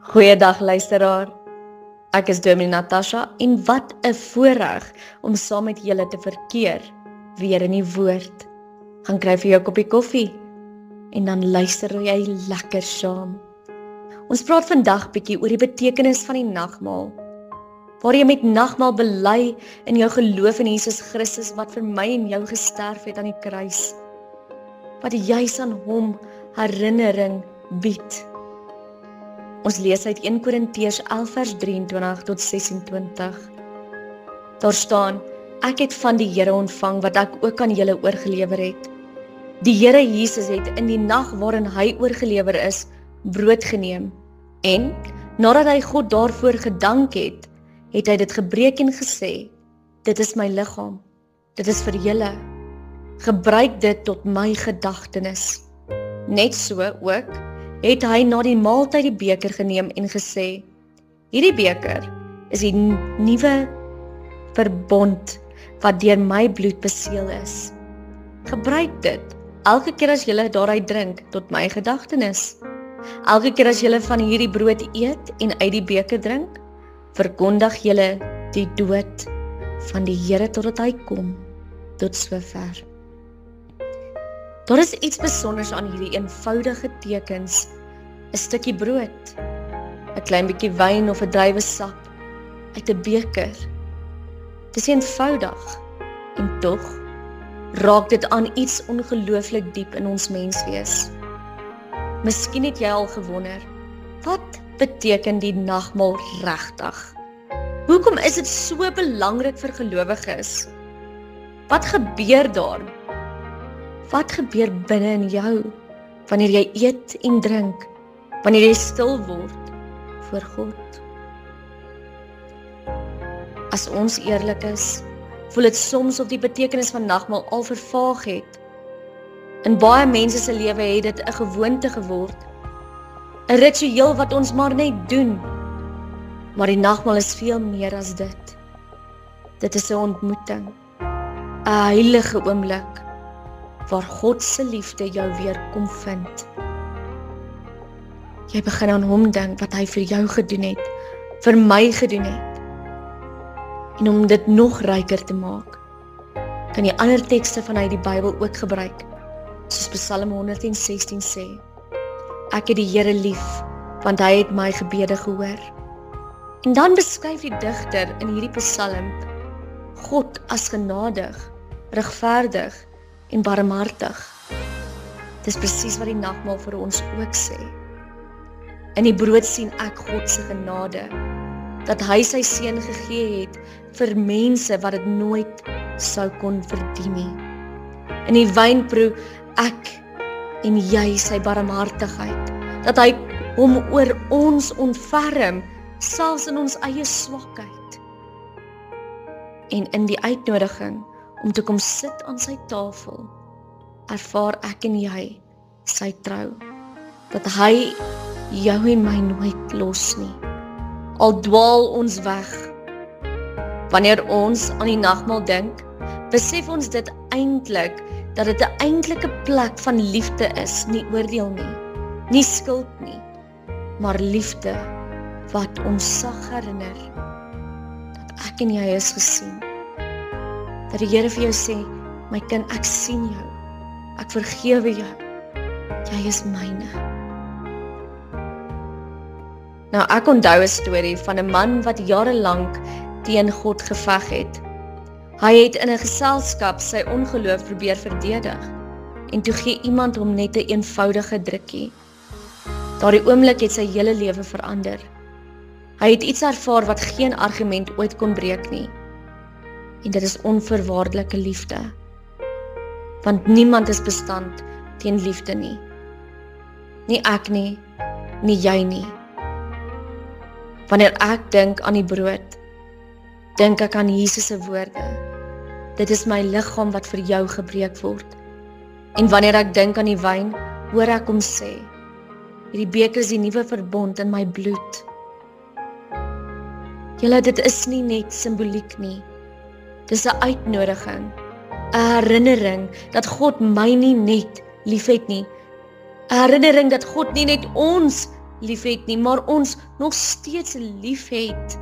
Goeiedag luisteraar. Ek is Dominee Natasha en wat 'n voorreg om saam met julle te verkeer weer in die woord. Gaan kry vir jou 'n koppie koffie en dan luister jy lekker saam. Ons praat vandag bietjie oor die betekenis van die nagmaal, waar jy met nagmaal bely in jou geloof in Jesus Christus wat vir my en jou gesterf het aan die kruis, wat juis aan hom herinnering bied. Ons lees uit 1 Korintiërs 11 vers 23 tot 26. Daar staan: Ek het van die Here ontvang wat ek ook aan julle oorgelewer het. Die Here Jesus het in die nag waarin hy oorgelewer is, brood geneem en nadat hy God daarvoor gedank het, het hy dit gebreek en gesê: Dit is my liggaam, dit is vir julle. Gebruik dit tot my gedagtenis. Net so ook het hy na die maaltyd die beker geneem en gesê: Hierdie beker is die nuwe verbond wat deur my bloed beseël is. Gebruik dit elke keer as julle daaruit drink tot my gedagtenis. Elke keer as julle van hierdie brood eet en uit die beker drink, verkondig julle die dood van die Here totdat hy kom. Tot sover. Daar is iets besonders aan hierdie eenvoudige tekens. 'n stukkie brood, 'n klein bietjie wyn of 'n druiwesap uit 'n beker. Dis eenvoudig en tog raak dit aan iets ongelooflik diep in ons menswees. Miskien het jy al gewonder, wat beteken die nagmaal regtig? Hoekom is dit so belangrik vir gelowiges? Wat gebeur daar? Wat gebeur binne in jou wanneer jy eet en drink, wanneer jy stil word voor God? As ons eerlik is, voel dit soms of die betekenis van nagmaal al vervaag het. In baie mense se lewe het dit 'n gewoonte geword, 'n ritueel wat ons maar net doen. Maar die nagmaal is veel meer as dit. Dit is 'n ontmoeting, 'n heilige oomblik, waar God se liefde jou weer kom vind. Jy begin aan hom dink wat hy vir jou gedoen het, vir my gedoen het. En om dit nog ryker te maak, kan jy ander tekste vanuit die Bybel ook gebruik, soos Psalm 116 sê: Ek het die Here lief, want hy het my gebede gehoor. En dan beskryf die digter in hierdie Psalm God as genadig, regverdig en barmhartig. Dis presies wat die nagmaal vir ons ook sê. In die brood sien ek God se genade, dat hy sy seun gegee het vir mense wat dit nooit sou kon verdien nie. In die wyn proe ek en jy sy barmhartigheid, dat hy hom oor ons ontferm, selfs in ons eie swakheid. En in die uitnodiging om te kom sit aan sy tafel, ervaar ek en jy sy trou, dat hy jou en my nooit los nie, al dwaal ons weg. Wanneer ons aan die nagmaal dink, besef ons dit eintlik, dat dit 'n eintlike plek van liefde is, nie oordeel nie, nie skuld nie, maar liefde wat ons sag herinner, dat ek en jy is gesien. Dat die Here vir jou sê: My kind, ek sien jou, ek vergewe jou, jy is myne. Nou, ek onthou 'n storie van 'n man wat jarelank teen God geveg het. Hy het in 'n geselskap sy ongeloof probeer verdedig, en toe gee iemand hom net 'n eenvoudige drukkie. Daardie oomblik het sy hele lewe verander. Hy het iets ervaar wat geen argument ooit kon breek nie. En dit is onvoorwaardelike liefde. Want niemand is bestand teen liefde nie. Nie ek nie, nie jy nie. Wanneer ek dink aan die brood, dink ek aan Jesus se woorde: Dit is my liggaam wat vir jou gebreek word. En wanneer ek dink aan die wyn, hoor ek hom sê: Hierdie beker is die nuwe verbond in my bloed. Julle, dit is nie net simboliek nie. Dis 'n uitnodiging, 'n herinnering dat God my nie net liefhet nie, 'n herinnering dat God nie net ons liefhet nie, maar ons nog steeds liefhet.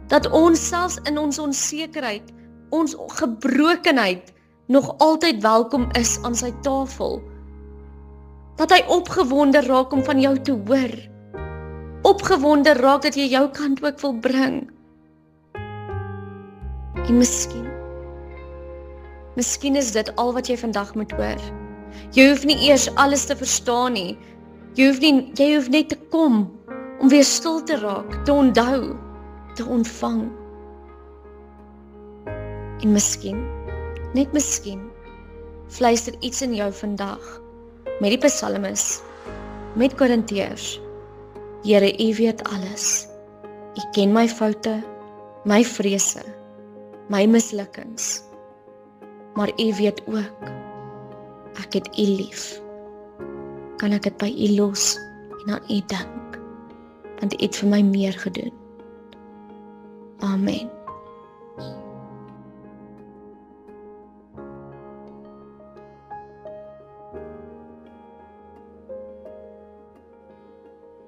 Dat ons selfs in ons onsekerheid, ons gebrokenheid, nog altyd welkom is aan sy tafel. Dat hy opgewonde raak om van jou te hoor. Opgewonde raak dat jy jou kant ook wil bring. En miskien is dit al wat jy vandag moet hoor. Jy hoef nie eers alles te verstaan nie. Jy hoef net te kom, om weer stil te raak, te onthou, te ontvang. En net miskien, fluister iets in jou vandag, met die psalmis, met Korinteërs. Here, U weet alles. U ken my foute, my vrese, my mislukkings. Maar U weet ook, ek het U lief. Kan ek dit by U los en aan U dink, want U het vir my meer gedoen. Amen.